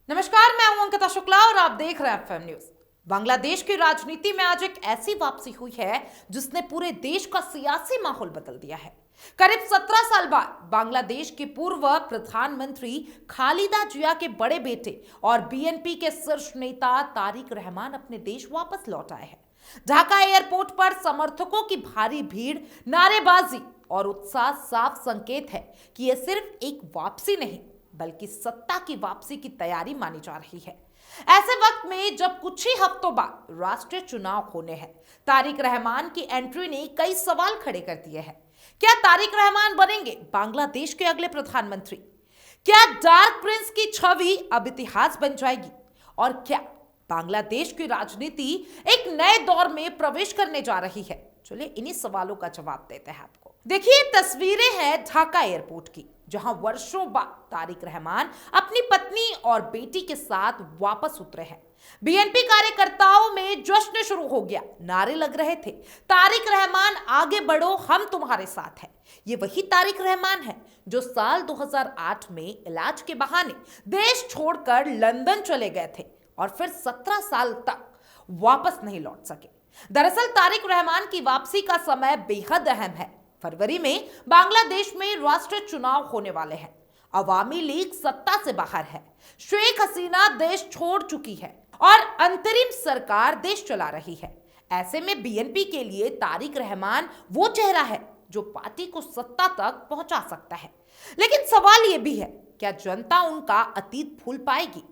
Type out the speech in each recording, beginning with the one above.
नमस्कार, मैं हूं अंकिता शुक्ला और आप देख रहे हैं एफएम न्यूज। बांग्लादेश की राजनीति में आज एक ऐसी वापसी हुई है जिसने पूरे देश का सियासी माहौल बदल दिया है। करीब 17 साल बाद बांग्लादेश के पूर्व प्रधानमंत्री खालिदा जिया के बड़े बेटे और बीएनपी के शीर्ष नेता तारिक रहमान अपने देश वापस लौट आए हैं। ढाका एयरपोर्ट पर समर्थकों की भारी भीड़, नारेबाजी और उत्साह साफ संकेत है कि यह सिर्फ एक वापसी नहीं बल्कि सत्ता की वापसी की तैयारी मानी जा रही है। ऐसे वक्त में जब कुछ ही हफ्तों बाद राष्ट्रीय चुनाव होने हैं, तारिक रहमान की एंट्री ने कई सवाल खड़े कर दिए हैं। क्या तारिक रहमान बनेंगे बांग्लादेश के अगले प्रधानमंत्री? क्या डार्क प्रिंस की छवि अब इतिहास बन जाएगी? और क्या बांग्लादेश की राजनीति एक नए दौर में प्रवेश करने जा रही है? चलिए इन्हीं सवालों का जवाब देते हैं आपको। देखिए, तस्वीरें हैं ढाका एयरपोर्ट की, जहां वर्षों बाद तारिक रहमान अपनी पत्नी और बेटी के साथ वापस उतरे हैं। बीएनपी कार्यकर्ताओं में जश्न शुरू हो गया, नारे लग रहे थे, तारिक रहमान आगे बढ़ो, हम तुम्हारे साथ हैं। ये वही तारिक रहमान है जो साल 2008 में इलाज के बहाने देश छोड़कर लंदन चले गए थे और फिर 17 साल तक वापस नहीं लौट सके। दरअसल तारिक रहमान की वापसी का समय बेहद अहम है। फरवरी में बांग्लादेश में राष्ट्रीय चुनाव होने वाले हैं। अवामी लीग सत्ता से बाहर है, शेख हसीना देश छोड़ चुकी है और अंतरिम सरकार देश चला रही है। ऐसे में बीएनपी के लिए तारिक रहमान वो चेहरा है जो पार्टी को सत्ता तक पहुंचा सकता है। लेकिन सवाल यह भी है, क्या जनता उनका अतीत भूल पाएगी?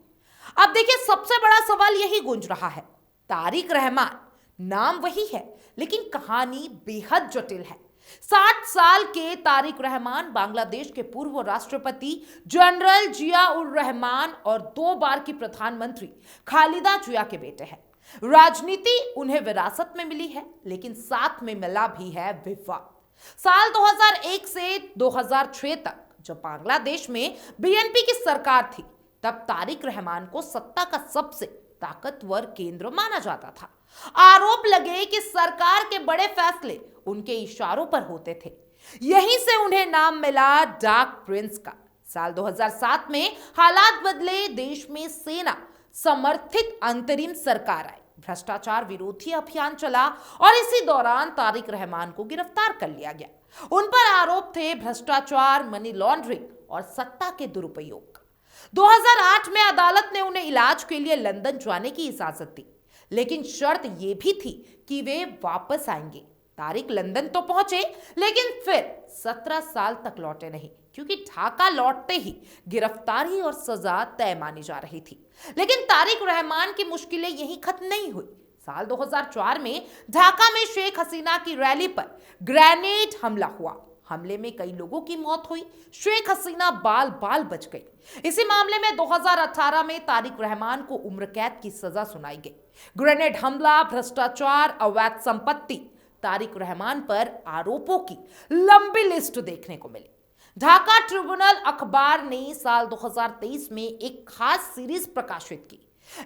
अब देखिए, सबसे बड़ा सवाल यही गूंज रहा है। तारिक रहमान नाम वही है, लेकिन कहानी बेहद जटिल है। 60 साल के तारिक रहमान बांग्लादेश के पूर्व राष्ट्रपति जनरल जिया उर रहमान और 2 बार की प्रधानमंत्री खालिदा जिया के बेटे हैं। राजनीति उन्हें विरासत में मिली है, लेकिन साथ में मिला भी है विवाद। साल 2001 से 2006 तक जब बांग्लादेश में बीएनपी की सरकार थी, तब तारिक रहमान को सत्ता का सबसे ताकतवर केंद्र माना जाता था। आरोप लगे कि सरकार के बड़े फैसले उनके इशारों पर होते थे। यहीं से उन्हें नाम मिला डार्क प्रिंस का। साल 2007 में हालात बदले, देश में सेना समर्थित अंतरिम सरकार आई, भ्रष्टाचार विरोधी अभियान चला और इसी दौरान तारिक रहमान को गिरफ्तार कर लिया गया। उन पर आरोप थे भ्रष्टाचार, मनी लॉन्ड्रिंग और सत्ता के दुरुपयोग। 2008 में अदालत ने उन्हें इलाज के लिए लंदन जाने की इजाजत दी, लेकिन शर्त यह भी थी कि वे वापस आएंगे। तारिक लंदन तो पहुंचे, लेकिन फिर 17 साल तक लौटे नहीं, क्योंकि ढाका लौटते ही गिरफ्तारी और सजा तय मानी जा रही थी। लेकिन तारिक रहमान की मुश्किलें यहीं खत्म नहीं हुई। साल 2004 में ढाका में शेख हसीना की रैली पर ग्रेनेड हमला हुआ। हमले में कई लोगों की मौत हुई, शेख हसीना बाल बाल बच गई। इसी मामले में 2018 में तारिक रहमान को उम्र कैद की सजा सुनाई गई। ग्रेनेड हमला, भ्रष्टाचार, अवैध संपत्ति, तारिक रहमान पर आरोपों की लंबी लिस्ट देखने को मिली। ढाका ट्रिब्यूनल अखबार ने साल 2023 में एक खास सीरीज प्रकाशित की।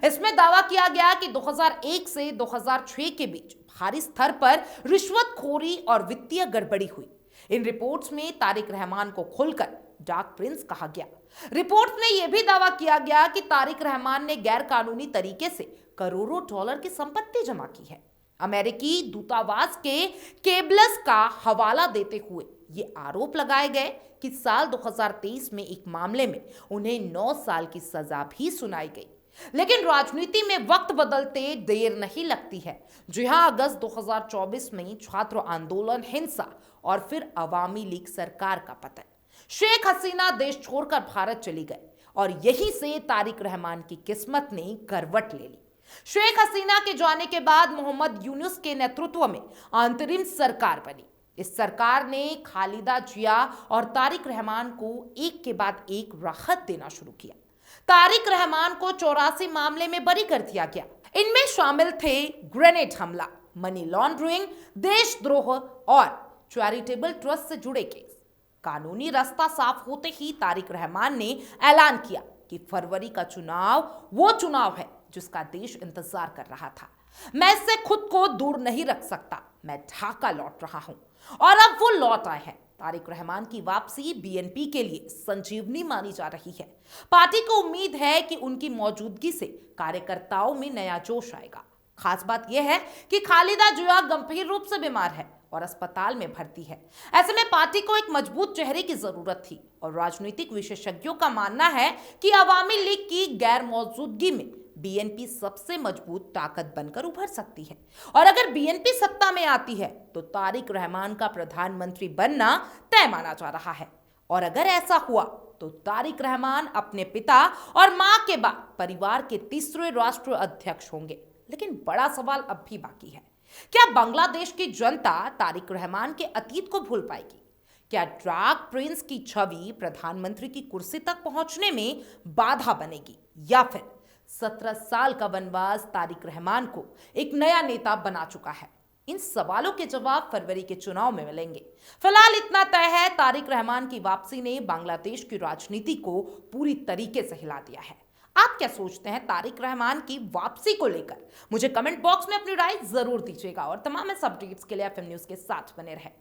इसमें दावा किया गया कि 2001 से 2006 के बीच भारी स्तर पर रिश्वतखोरी और वित्तीय गड़बड़ी हुई। इन रिपोर्ट्स में तारिक रहमान को खुलकर डार्क प्रिंस कहा गया। रिपोर्ट्स में यह भी दावा किया गया कि तारिक रहमान ने गैर कानूनी तरीके से करोड़ों डॉलर की संपत्ति जमा की है। अमेरिकी दूतावास के केबल्स का हवाला देते हुए ये आरोप लगाए गए कि साल 2023 में एक मामले में उन्हें 9 साल की सजा भी सुनाई गई। लेकिन राजनीति में वक्त बदलते देर नहीं लगती है। जी हां, अगस्त 2024 में छात्र आंदोलन, हिंसा और फिर अवामी लीग सरकार का पतन। शेख हसीना देश छोड़कर भारत चली गए और यहीं से तारिक रहमान की किस्मत ने करवट ले ली। शेख हसीना के जाने के बाद मोहम्मद यूनुस के नेतृत्व में अंतरिम सरकार बनी। इस सरकार ने खालिदा जिया और तारिक रहमान को एक के बाद एक राहत देना शुरू किया। तारिक रहमान को 84 मामले में बरी कर दिया गया। इनमें शामिल थे ग्रेनेड हमला, मनी लॉन्ड्रिंग, देशद्रोह और चैरिटेबल ट्रस्ट से जुड़े केस। कानूनी रास्ता साफ होते ही तारिक रहमान ने ऐलान किया कि फरवरी का चुनाव वो चुनाव है जिसका देश इंतजार कर रहा था। मैं इससे खुद को दूर नहीं रख सकता, मैं ढाका लौट रहा हूं। और अब वो लौट आए हैं। तारिक रहमान की वापसी बीएनपी के लिए संजीवनी मानी जा रही है। पार्टी को उम्मीद है कि उनकी मौजूदगी से कार्यकर्ताओं में नया जोश आएगा। खास बात यह है कि खालिदा जिया गंभीर रूप से बीमार है और अस्पताल में भर्ती है। ऐसे में पार्टी को एक मजबूत चेहरे की जरूरत थी और राजनीतिक विशेषज्ञों का मानना है कि अवामी लीग की गैर मौजूदगी में बीएनपी सबसे मजबूत ताकत बनकर उभर सकती है। और अगर बीएनपी सत्ता में आती है तो तारिक रहमान का प्रधानमंत्री बनना तय माना जा रहा है। और अगर ऐसा हुआ तो तारिक रहमान अपने पिता और मां के बाद परिवार के तीसरे राष्ट्रीय अध्यक्ष होंगे। लेकिन बड़ा सवाल अब भी बाकी है, क्या बांग्लादेश की जनता तारिक रहमान के अतीत को भूल पाएगी? क्या ड्रैग प्रिंस की छवि प्रधानमंत्री की कुर्सी तक पहुंचने में बाधा बनेगी, या फिर 17 साल का वनवास तारिक रहमान को एक नया नेता बना चुका है? इन सवालों के जवाब फरवरी के चुनाव में मिलेंगे। फिलहाल इतना तय है, तारिक रहमान की वापसी ने बांग्लादेश की राजनीति को पूरी तरीके से हिला दिया है। आप क्या सोचते हैं तारिक रहमान की वापसी को लेकर? मुझे कमेंट बॉक्स में अपनी राय जरूर दीजिएगा और तमाम इस अपडेट्स के लिए एफएम न्यूज के साथ बने रहें।